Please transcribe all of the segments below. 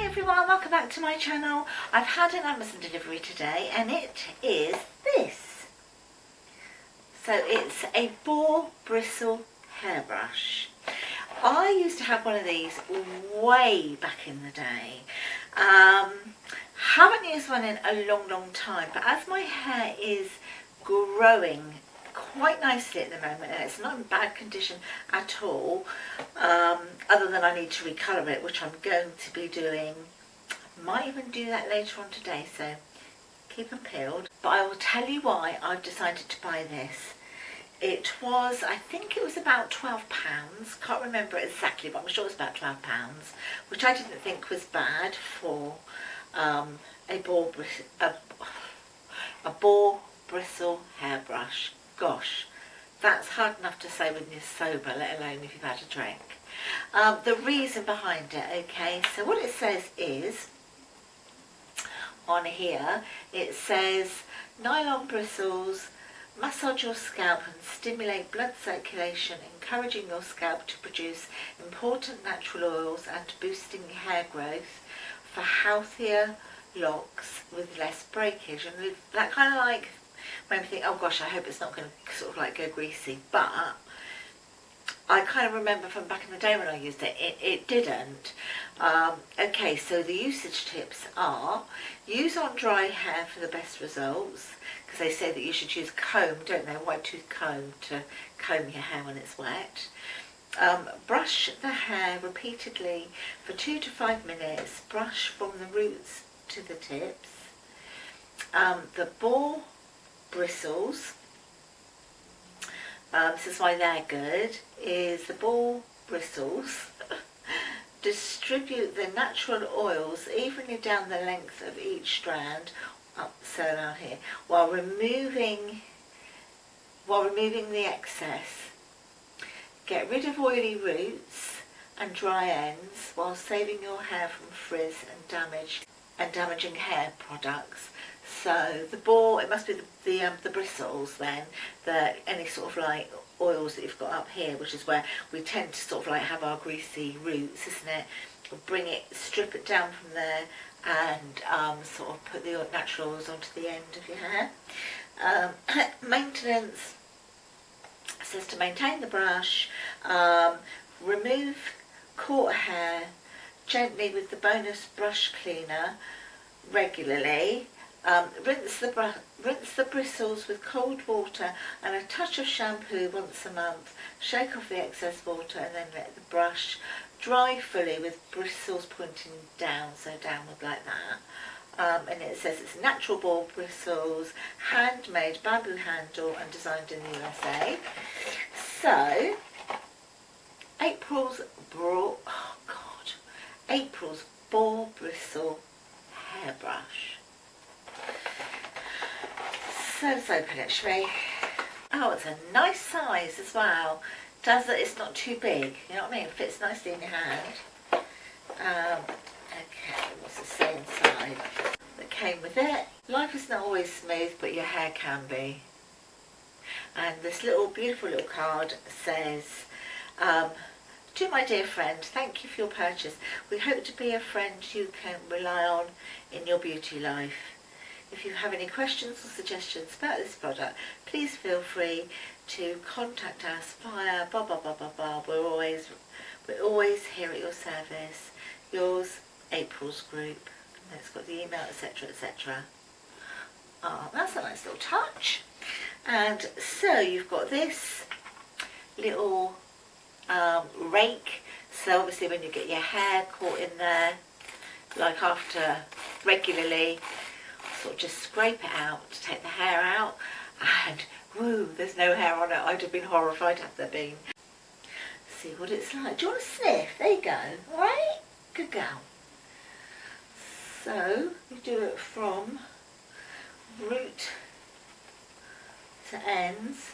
everyone, welcome back to my channel. I've had an Amazon delivery today and it is this. So it's a Boar Bristle hairbrush. I used to have one of these way back in the day. Haven't used one in a long time, but as my hair is growing quite nicely at the moment and it's not in bad condition at all, other than I need to recolour it, which I'm going to be doing. Might even do that later on today, so keep them peeled. But I will tell you why I've decided to buy this. It was, I think it was about £12, can't remember exactly, but I'm sure it was about £12, which I didn't think was bad for a Boar Bristle hairbrush. Gosh, that's hard enough to say when you're sober, let alone if you've had a drink. The reason behind it, okay, so what it says is, on here, it says, nylon bristles massage your scalp and stimulate blood circulation, encouraging your scalp to produce important natural oils and boosting hair growth for healthier locks with less breakage. And that kind of like made me think, oh gosh, I hope it's not going to sort of like go greasy, but I kind of remember from back in the day when I used it, it didn't. Okay, so the usage tips are: use on dry hair for the best results, because they say that you should use comb, don't they, white tooth comb to comb your hair when it's wet. Brush the hair repeatedly for 2 to 5 minutes, brush from the roots to the tips. The Boar bristles, this is why they're good, is the Boar bristles distribute the natural oils evenly down the length of each strand, up so down here, while removing the excess. Get rid of oily roots and dry ends while saving your hair from frizz and damaging hair products. So the Boar, it must be the bristles then, any sort of like oils that you've got up here, which is where we tend to sort of like have our greasy roots, isn't it? Bring it, strip it down from there and sort of put the natural oils onto the end of your hair. Maintenance says to maintain the brush, remove caught hair gently with the bonus brush cleaner regularly. Rinse the bristles with cold water and a touch of shampoo once a month. Shake off the excess water and then let the brush dry fully with bristles pointing down, so downward like that. And it says it's natural Boar bristles, handmade bamboo handle and designed in the USA. So, April's Boar Bristle hairbrush. So let's open it, shall we? Oh, it's a nice size as well. Does it? It's not too big. You know what I mean? It fits nicely in your hand. Okay, what's it say inside? That came with it. Life is not always smooth, but your hair can be. And this beautiful little card says, to my dear friend, thank you for your purchase. We hope to be a friend you can rely on in your beauty life. If you have any questions or suggestions about this product, please feel free to contact us via blah blah blah blah blah. We're always here at your service. Yours, April's group. And it's got the email, etc, etc. Oh, that's a nice little touch. And so you've got this little rake. So obviously when you get your hair caught in there, like after regularly, sort of just scrape it out to take the hair out, and woo, there's no hair on it. I'd have been horrified had there been. See what it's like. Do you want to sniff? There you go. Alright? Good girl. So you do it from root to ends.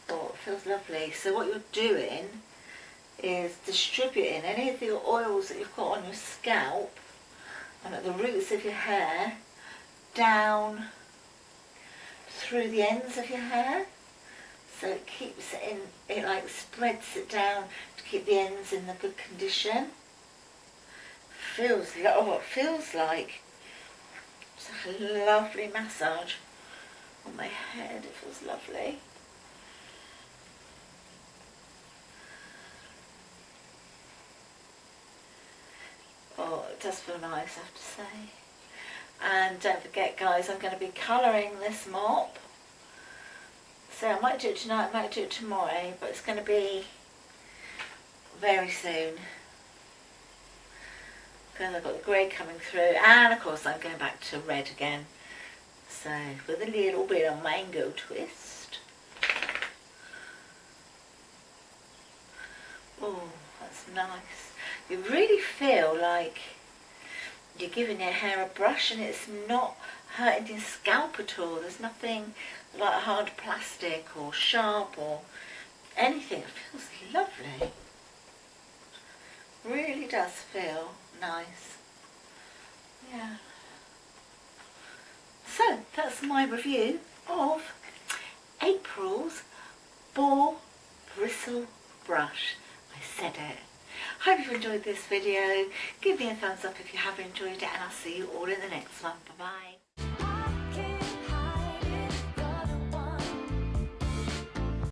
Oh, it feels lovely. So what you're doing is distributing any of the oils that you've got on your scalp and at the roots of your hair down through the ends of your hair, so it keeps it in, it like spreads it down to keep the ends in the good condition. feels, oh, it feels like it's like a lovely massage on my head. It feels lovely. Oh, it does feel nice, I have to say. And don't forget, guys, I'm going to be colouring this mop. So I might do it tonight, I might do it tomorrow, but it's going to be very soon. Because I've got the grey coming through, and of course I'm going back to red again. So, with a little bit of mango twist. Oh, that's nice. You really feel like you're giving your hair a brush and it's not hurting your scalp at all. There's nothing like hard plastic or sharp or anything. It feels lovely. Really does feel nice. Yeah. So that's my review of April's Boar Bristle brush. I said it. Hope you've enjoyed this video. Give me a thumbs up if you have enjoyed it, and I'll see you all in the next one. Bye bye.